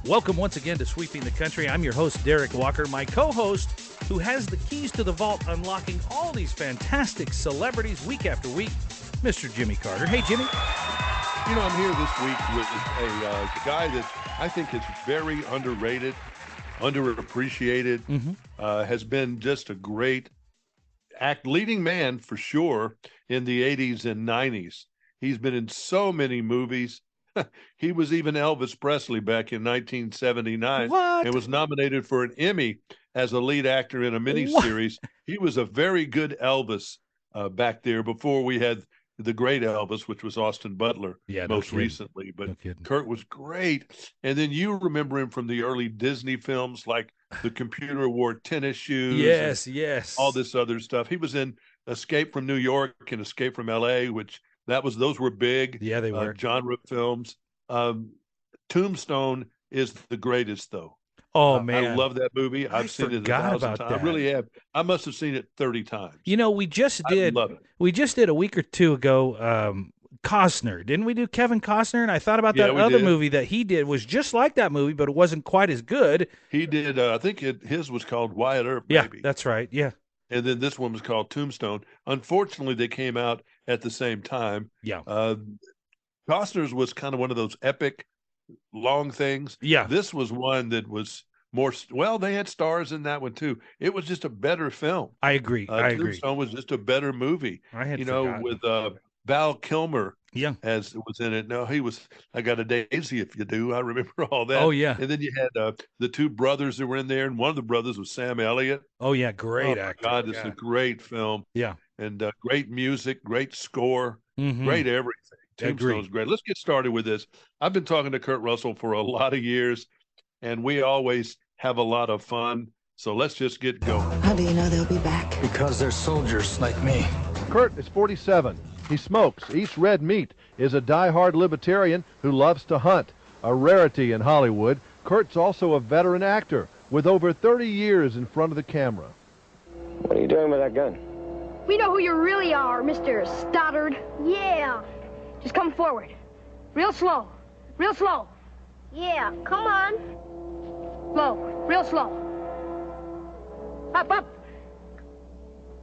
Welcome once again to Sweeping the Country. I'm your host, Derik Walker. My co-host, who has the keys to the vault, unlocking all these fantastic celebrities week after week, Mr. Jimmy Carter. Hey, Jimmy. You know, I'm here this week with a guy that I think is very underrated, underappreciated, has been just a great leading man for sure in the 80s and 90s. He's been in so many movies. He was even Elvis Presley back in 1979 and was nominated for an Emmy as a lead actor in a miniseries. He was a very good Elvis back there before we had the great Elvis, which was Austin Butler most recently. But Kurt was great. And then you remember him from the early Disney films like The Computer Wore Tennis Shoes. Yes. All this other stuff. He was in Escape from New York and Escape from L.A., which those were big they were genre films. Tombstone is the greatest, though. Oh, man. I love that movie. I've seen it 1,000 times. I really have. I must have seen it 30 times. You know, we just did a week or two ago, Costner. Didn't we do Kevin Costner? And I thought about that other movie that he did was just like that movie, but it wasn't quite as good. He did, I think his was called Wyatt Earp, maybe. Yeah, that's right, yeah. And then this one was called Tombstone. Unfortunately, they came out at the same time. Yeah. Costner's was kind of one of those epic, long things. Yeah. This was one that was more, they had stars in that one too. It was just a better film. I agree. Tombstone was just a better movie. With Val Kilmer. Yeah. As was in it. No, he was, I Got a Daisy If You Do. I remember all that. Oh, yeah. And then you had the two brothers that were in there, and one of the brothers was Sam Elliott. Oh, yeah. Great actor. God, it's a great film. Yeah. And great music, great score, great everything. Tombstone's great. Let's get started with this. I've been talking to Kurt Russell for a lot of years, and we always have a lot of fun. So let's just get going. How do you know they'll be back? Because they're soldiers like me. Kurt is 47. He smokes, eats red meat, is a die-hard libertarian who loves to hunt. A rarity in Hollywood, Kurt's also a veteran actor with over 30 years in front of the camera. What are you doing with that gun? We know who you really are, Mr. Stoddard. Yeah. Just come forward. Real slow. Real slow. Yeah, come on. Slow. Real slow. Up, up.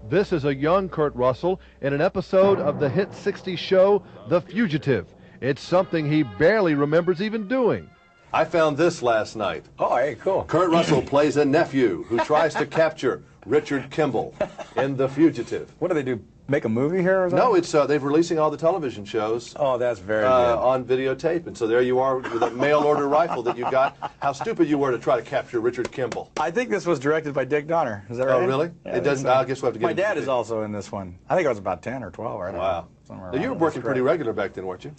This is a young Kurt Russell in an episode of the hit 60s show, The Fugitive. It's something he barely remembers even doing. I found this last night. Oh, hey, cool. Kurt Russell plays a nephew who tries to capture Richard Kimball in The Fugitive. What do they do? Make a movie here or something? No, it's they're releasing all the television shows. Oh, that's very good. On videotape. And so there you are with a mail-order rifle that you got. How stupid you were to try to capture Richard Kimball. I think this was directed by Dick Donner. Is that right? Oh, really? Yeah, it doesn't. I guess we'll have to get My dad is also in this one. I think I was about 10 or 12. Right? Wow. Somewhere now, you were working pretty regular back then, weren't you?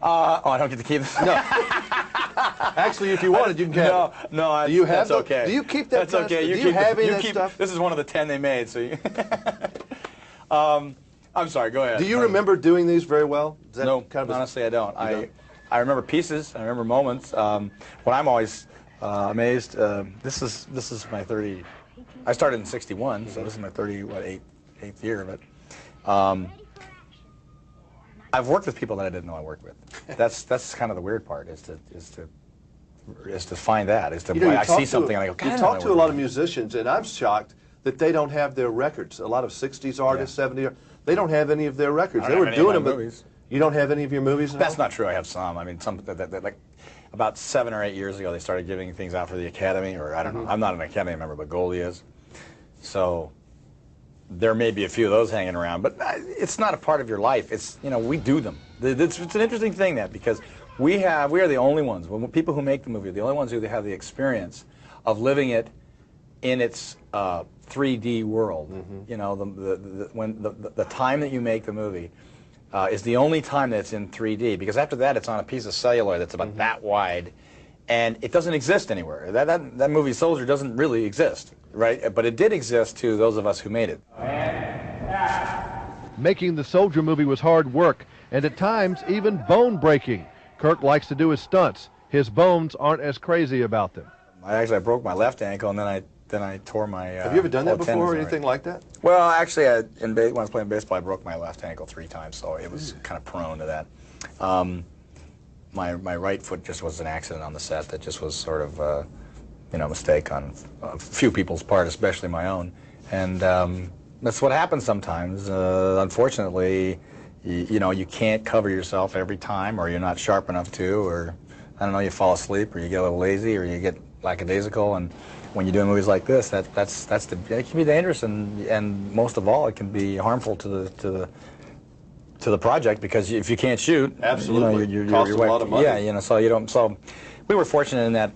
I don't get to keep this. No. Actually, if you wanted, you can have it. No, do you have that's okay. Do you keep that? That's okay. Do you have any of that stuff? This is one of the 10 they made, so you... I'm sorry, go ahead. Do you remember doing these very well? Is that no, honestly, I don't. I remember pieces, I remember moments. What I'm always amazed, this is my 30, I started in 61, so this is my 38th year, but I've worked with people that I didn't know I worked with. That's kind of the weird part, is to find that, I see something and I go, God, you talk to a lot of musicians, and I'm shocked that they don't have their records. A lot of 60s artists, 70s, they don't have any of their records. They were doing them, but you don't have any of your movies now? That's not true. I have some. I mean, some that like about 7 or 8 years ago, they started giving things out for the Academy, or I don't know. I'm not an Academy member, but Goldie is. So there may be a few of those hanging around, but it's not a part of your life. It's, we do them. It's an interesting thing, that, because we are the only ones, people who make the movie, the only ones who have the experience of living it in its 3D world. When the time that you make the movie is the only time that it's in 3D, because after that it's on a piece of celluloid that's about that wide, and it doesn't exist anywhere. That movie Soldier doesn't really exist, right? But it did exist to those of us who made it. Making the Soldier movie was hard work, and at times even bone-breaking. Kurt likes to do his stunts. His bones aren't as crazy about them. I broke my left ankle, and then I tore my. Have you ever done that before, or anything like that? Well, actually, when I was playing baseball, I broke my left ankle 3 times, so it was kind of prone to that. my right foot just was an accident on the set. That just was sort of a mistake on a few people's part, especially my own. And that's what happens sometimes. Unfortunately, you can't cover yourself every time, or you're not sharp enough to, or I don't know, you fall asleep, or you get a little lazy, or you get lackadaisical. And when you're doing movies like this, it can be dangerous, and most of all, it can be harmful to the project, because if you can't shoot, absolutely, you're costs a lot of money. Yeah, so you don't. So we were fortunate in that.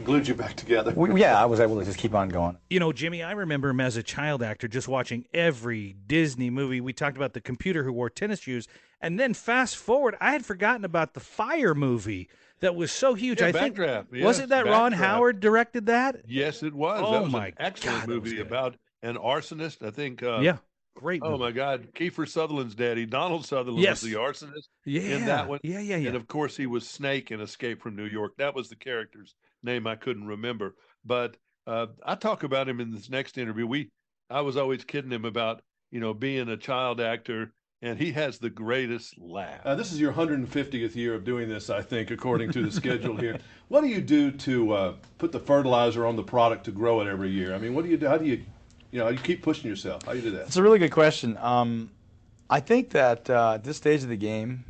Glued you back together. I was able to just keep on going. Jimmy, I remember him as a child actor, just watching every Disney movie. We talked about the computer who wore tennis shoes, and then fast forward, I had forgotten about the Fire movie that was so huge. Yeah, I think Backdraft. Yes, was it that Ron Backdraft. Howard directed that? Yes, it was. Oh, that was my an excellent God, that was movie good. about an arsonist. I think. Yeah, great movie. Oh my God, Kiefer Sutherland's daddy, Donald Sutherland, was the arsonist in that one. Yeah. And of course, he was Snake in Escape from New York. That was the character's name I couldn't remember. But I talk about him in this next interview. I was always kidding him about being a child actor, and he has the greatest laugh. This is your 150th year of doing this, I think, according to the schedule here. What do you do to put the fertilizer on the product to grow it every year? I mean, what do you do? How do you keep pushing yourself? How do you do that? It's a really good question. I think that at this stage of the game,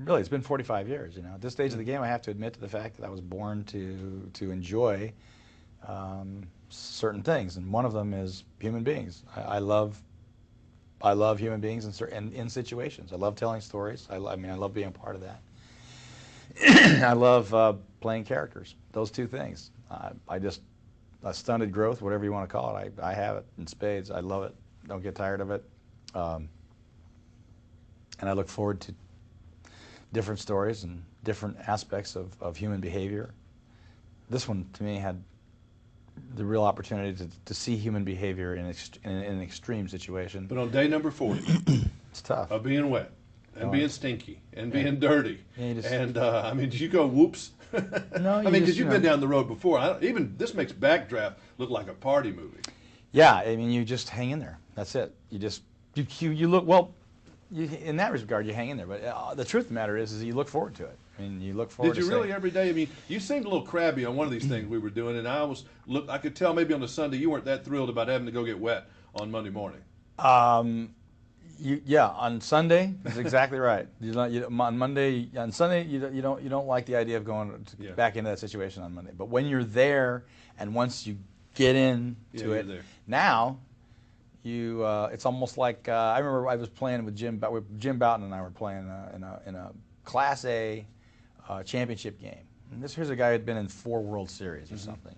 really, it's been 45 years. At this stage of the game, I have to admit to the fact that I was born to enjoy certain things, and one of them is human beings. I love human beings in situations. I love telling stories. I love being a part of that. I love playing characters. Those two things. A stunted growth, whatever you want to call it. I have it in spades. I love it. Don't get tired of it. And I look forward to different stories and different aspects of human behavior. This one, to me, had the real opportunity to see human behavior in an extreme situation. But on day number 40, it's tough. Of being wet and being stinky and being dirty. Yeah, did you go whoops? No, because you've been down the road before. Even this makes Backdraft look like a party movie. Yeah, you just hang in there. That's it. You look well. In that regard, you hang in there. But the truth of the matter is you look forward to it. You look forward. Did you really every day? You seemed a little crabby on one of these things we were doing, and I could tell maybe on the Sunday you weren't that thrilled about having to go get wet on Monday morning. On Sunday, that's exactly right. On Sunday, you don't like the idea of going back into that situation on Monday. But when you're there, and once you get into it, now it's almost like I remember I was playing with Jim Bouton, and I were playing in a Class A championship game. And here's a guy who had been in 4 World Series or something,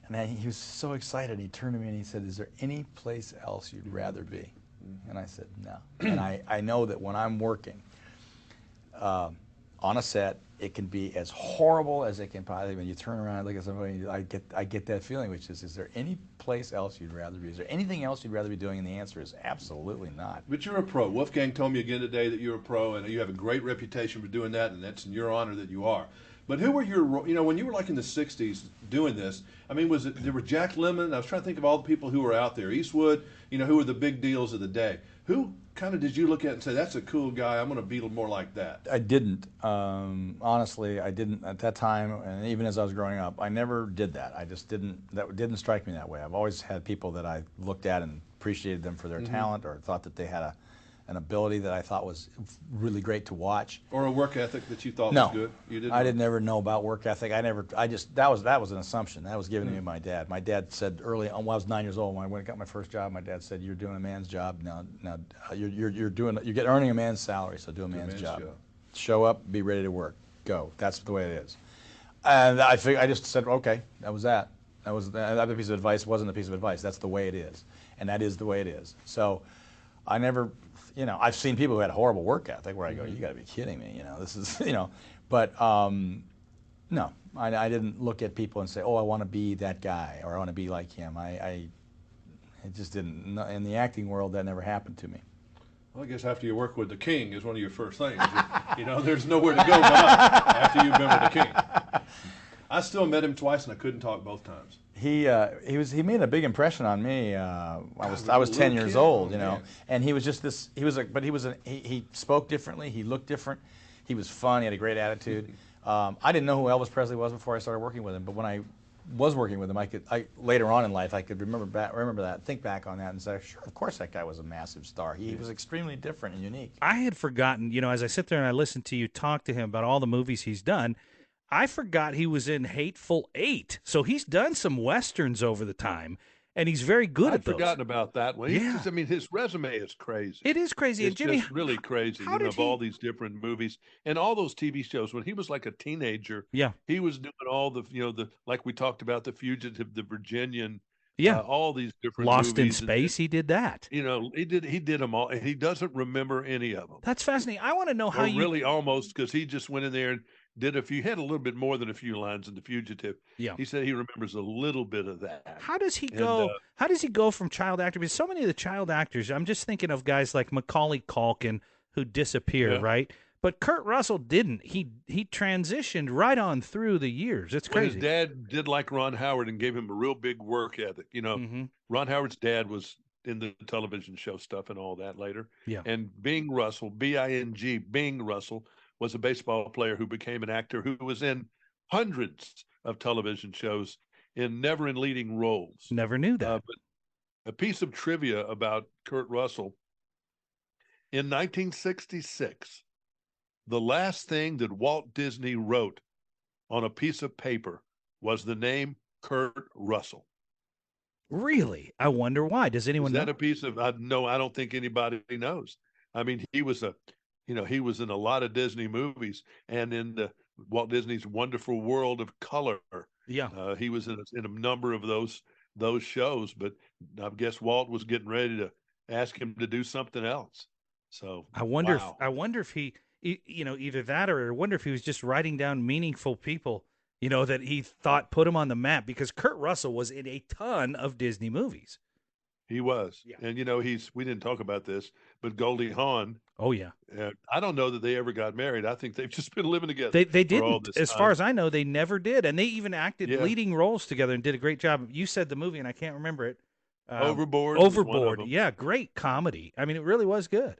And then he was so excited. He turned to me and he said, "Is there any place else you'd rather be?" And I said, "No." And I know that when I'm working on a set, it can be as horrible as it can possibly. When you turn around and look at somebody, I get that feeling, which is there any place else you'd rather be? Is there anything else you'd rather be doing? And the answer is absolutely not. But you're a pro. Wolfgang told me again today that you're a pro, and you have a great reputation for doing that, and that's in your honor that you are. But who were your, when you were like in the 60s doing this, there were Jack Lemmon, I was trying to think of all the people who were out there, Eastwood, who were the big deals of the day. Who kind of did you look at and say, that's a cool guy, I'm going to be more like that? I didn't. Honestly, I didn't at that time, and even as I was growing up, I never did that. I just didn't, that didn't strike me that way. I've always had people that I looked at and appreciated them for their talent, or thought that they had an ability that I thought was really great to watch. Or a work ethic that you thought was good? You didn't? I didn't ever know about work ethic. That was an assumption. That was given to me by my dad. My dad said early on, when I was 9 years old, when I got my first job, my dad said, "You're doing a man's job now. You're earning a man's salary, so do a man's job. Show up, be ready to work, go. That's the way it is." And I just said, okay, that was that. That piece of advice wasn't a piece of advice. That's the way it is, and that is the way it is. So I never. I've seen people who had horrible work ethic where I go, "You got to be kidding me!" This is, But no, I didn't look at people and say, "Oh, I want to be that guy," or "I want to be like him." It just didn't. In the acting world, that never happened to me. Well, I guess after you work with the King is one of your first things. There's nowhere to go but up after you've been with the King. I still met him twice, and I couldn't talk both times. He made a big impression on me. I was 10 years old, and he was just this. He spoke differently. He looked different. He was fun. He had a great attitude. I didn't know who Elvis Presley was before I started working with him, but when I was working with him, later on in life, I could remember that, think back on that, and say, sure, of course that guy was a massive star. He was extremely different and unique. I had forgotten, as I sit there and I listen to you talk to him about all the movies he's done, I forgot he was in Hateful Eight. So he's done some Westerns over the time, and he's very good at those. I'd forgotten about that one. Yeah. I mean, his resume is crazy. It is crazy. It's and Jimmy, just really crazy, of all these different movies and all those TV shows. When he was like a teenager, he was doing all the, like we talked about, The Fugitive, The Virginian, all these different Lost movies. in Space, he did that. He did them all, and he doesn't remember any of them. That's fascinating. I want to know how you really almost, because he just went in there and did he had a little bit more than a few lines in The Fugitive. Yeah. He said he remembers a little bit of that. How does he go? How does he go from child actor? Because so many of the child actors, I'm just thinking of guys like Macaulay Culkin who disappear, right? But Kurt Russell didn't. He transitioned right on through the years. It's crazy. His dad did like Ron Howard and gave him a real big work ethic. Ron Howard's dad was in the television show stuff and all that later. Yeah. And Bing Russell, B-I-N-G, Bing Russell, was a baseball player who became an actor who was in hundreds of television shows never in leading roles. Never knew that. But a piece of trivia about Kurt Russell, in 1966, the last thing that Walt Disney wrote on a piece of paper was the name Kurt Russell. Really? I wonder why. Does anyone know? Is that a piece of, no, I don't think anybody knows. I mean, he was he was in a lot of Disney movies and in the Walt Disney's Wonderful World of Color. Yeah. He was in a number of those shows, but I guess Walt was getting ready to ask him to do something else. So I wonder if he, either that or I wonder if he was just writing down meaningful people, that he thought put him on the map, because Kurt Russell was in a ton of Disney movies. He was. Yeah. And, we didn't talk about this, but Goldie Hawn. Oh, yeah. I don't know that they ever got married. I think they've just been living together. They didn't. As far as I know, they never did. And they even acted leading roles together and did a great job. You said the movie, and I can't remember it. Overboard. Overboard. Yeah, great comedy. I mean, it really was good.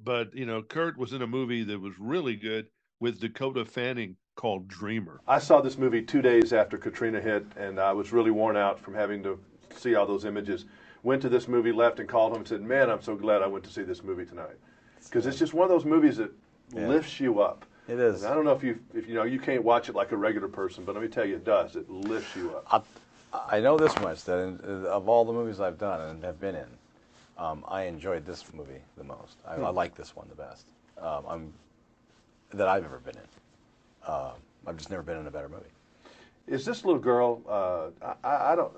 But, Kurt was in a movie that was really good with Dakota Fanning called Dreamer. I saw this movie 2 days after Katrina hit, and I was really worn out from having to see all those images. Went to this movie, left, and called him and said, man, I'm so glad I went to see this movie tonight. Because it's just one of those movies that lifts you up. It is. And I don't know if you can't watch it like a regular person, but let me tell you, it does. It lifts you up. I know this much, that of all the movies I've done and have been in, I enjoyed this movie the most. I like this one the best that I've ever been in. I've just never been in a better movie. Is this little girl,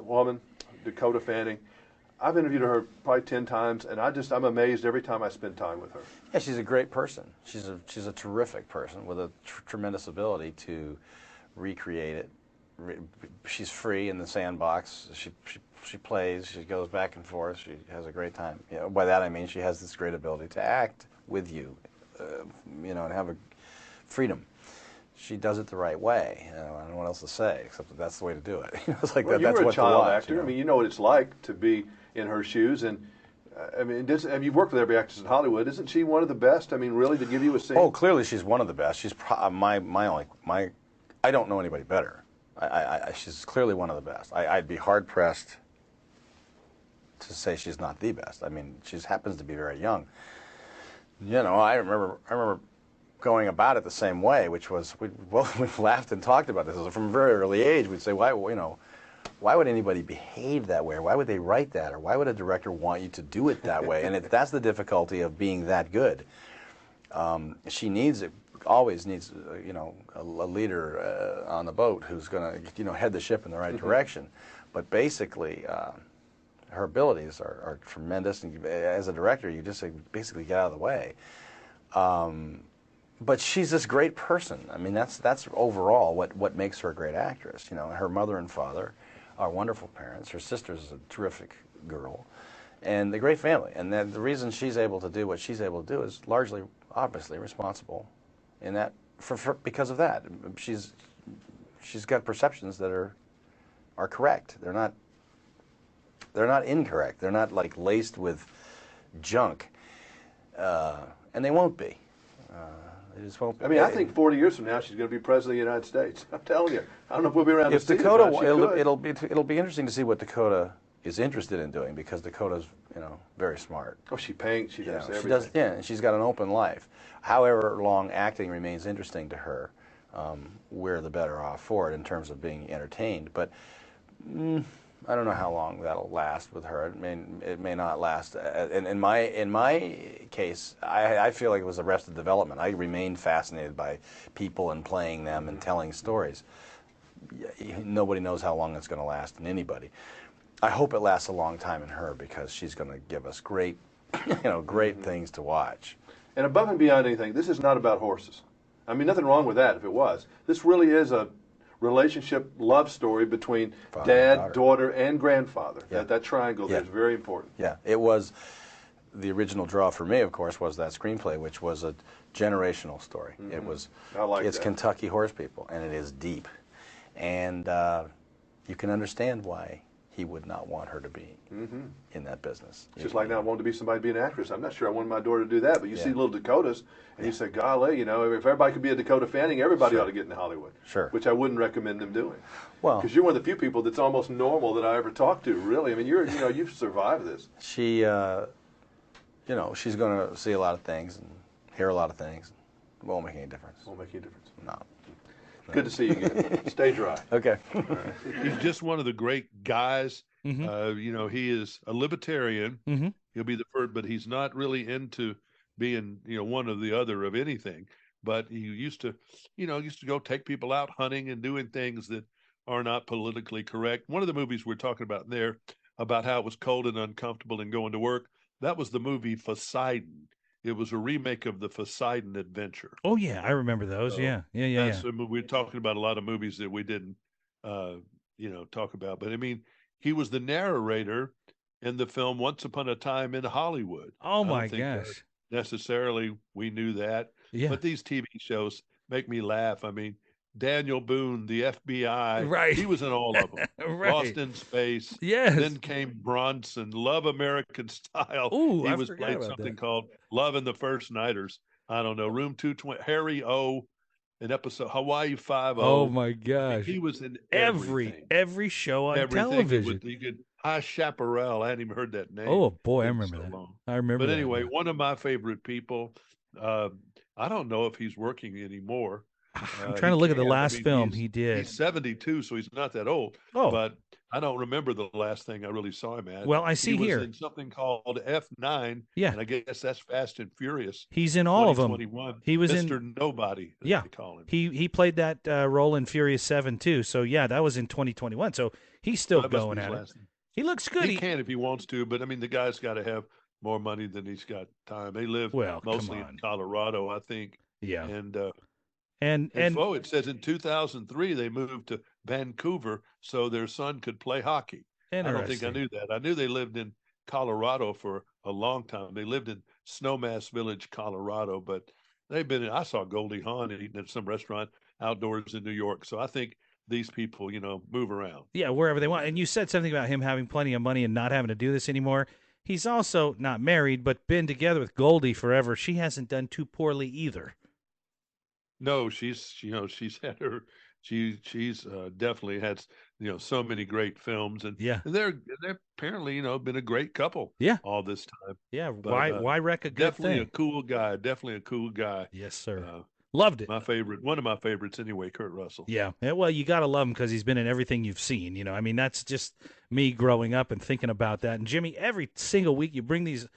woman, Dakota Fanning, I've interviewed her probably 10 times, and I'm amazed every time I spend time with her. Yeah, she's a great person. She's a terrific person with a tremendous ability to recreate it. She's free in the sandbox. She plays. She goes back and forth. She has a great time. By that I mean she has this great ability to act with you, and have a freedom. She does it the right way. I don't know what else to say except that that's the way to do it. It's like well, that's you're what a child to watch, actor. I mean, you know what it's like to be in her shoes, and you've worked with every actress in Hollywood. Isn't she one of the best? I mean, really, to give you a scene? Oh, clearly she's one of the best. She's I don't know anybody better. She's clearly one of the best. I'd be hard pressed to say she's not the best. I mean, she happens to be very young. I remember going about it the same way, which was we've laughed and talked about this from a very early age. We'd say, why would anybody behave that way, or why would they write that, or why would a director want you to do it that way? And that's the difficulty of being that good. She always needs a leader on the boat who's going to head the ship in the right direction. But basically, her abilities are tremendous, and as a director, you just basically get out of the way. But she's this great person. I mean, that's overall what makes her a great actress. Her mother and father are wonderful parents. Her sister's a terrific girl, and a great family. And then the reason she's able to do what she's able to do is largely, obviously, responsible in that because of that. She's got perceptions that are correct. They're not incorrect. They're not like laced with junk, and they won't be. I just hope. I mean, I think 40 years from now she's going to be president of the United States. I'm telling you. I don't know if we'll be around. If Dakota, it'll be interesting to see what Dakota is interested in doing, because Dakota's very smart. Oh, she paints. She does everything. She does, yeah, and she's got an open life. However long acting remains interesting to her, we're the better off for it in terms of being entertained. But I don't know how long that'll last with her. It may not last. In my case, I feel like it was Arrested Development. I remained fascinated by people and playing them and telling stories. Nobody knows how long it's going to last in anybody. I hope it lasts a long time in her, because she's going to give us great, great things to watch. And above and beyond anything, this is not about horses. I mean, nothing wrong with that if it was. This really is a relationship, love story between dad, daughter, and grandfather. Yeah. That triangle there is very important. Yeah, it was. The original draw for me, of course, was that screenplay, which was a generational story. It was. It's Kentucky Horse People, and it is deep, and you can understand why he would not want her to be in that business. It's just like not wanting to be somebody, be an actress. I'm not sure I wanted my daughter to do that, but you see little Dakotas, and you say, golly, if everybody could be a Dakota Fanning, everybody ought to get into Hollywood. Sure. Which I wouldn't recommend them doing. Well, because you're one of the few people that's almost normal that I ever talked to, really. I mean, you've survived this. She, she's going to see a lot of things and hear a lot of things. It won't make any difference. Won't make any difference. No. Good to see you again. Stay dry. Okay. Right. He's just one of the great guys. He is a libertarian. He'll be the first, but he's not really into being, one or the other of anything. But he used to go take people out hunting and doing things that are not politically correct. One of the movies we're talking about there, about how it was cold and uncomfortable and going to work, that was the movie Poseidon. It was a remake of the Poseidon Adventure. Oh yeah, I remember those. So yeah. We're talking about a lot of movies that we didn't, talk about. But I mean, he was the narrator in the film Once Upon a Time in Hollywood. Oh my gosh! Necessarily, we knew that. Yeah. But these TV shows make me laugh. I mean, Daniel Boone, the FBI. Right. He was in all of them. Right. Lost in Space. Yes. Then came Bronson, Love American Style. Ooh, he was played something called Love and the First Nighters. I don't know. Room 220. Harry O. An episode Hawaii 5-0. Oh my gosh. He was in every show on television. High Chaparral. I hadn't even heard that name. Oh boy, I remember that. I remember. But anyway, one of my favorite people. I don't know if he's working anymore. I'm trying to look at the last film he did. He's 72, so he's not that old. Oh. But I don't remember the last thing I really saw him at. Well, I see he here. was in something called F9. Yeah. And I guess that's Fast and Furious. He's in all of them. He was in Mr. Nobody. Yeah. They call him. He played that role in Furious 7 too. So yeah, that was in 2021. So he's still going at it. He looks good. He can if he wants to, but I mean, the guy's got to have more money than he's got time. They live mostly in Colorado, I think. Yeah. And it says in 2003 they moved to Vancouver so their son could play hockey. I don't think I knew that. I knew they lived in Colorado for a long time. They lived in Snowmass Village, Colorado, but I saw Goldie Hawn eating at some restaurant outdoors in New York. So I think these people, move around. Yeah, wherever they want. And you said something about him having plenty of money and not having to do this anymore. He's also not married, but been together with Goldie forever. She hasn't done too poorly either. No, she's had her. She's definitely had so many great films, and they're apparently been a great couple. Yeah, all this time. Yeah, but, why wreck a good definitely thing? Definitely a cool guy. Yes, sir. Loved it. One of my favorites anyway, Kurt Russell. Yeah. Well, you got to love him because he's been in everything you've seen. I mean, that's just me growing up and thinking about that. And Jimmy, every single week you bring these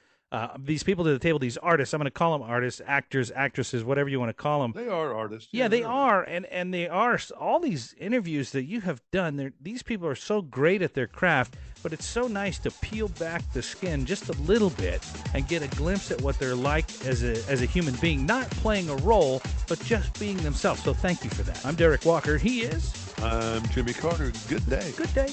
people to the table, these artists. I'm going to call them artists, actors, actresses, whatever you want to call them. They are artists. Yeah, they are. And they are. All these interviews that you have done, these people are so great at their craft, but it's so nice to peel back the skin just a little bit and get a glimpse at what they're like as a human being, not playing a role, but just being themselves. So thank you for that. I'm Derik Walker. He is? I'm Jimmy Carter. Good day. Good day.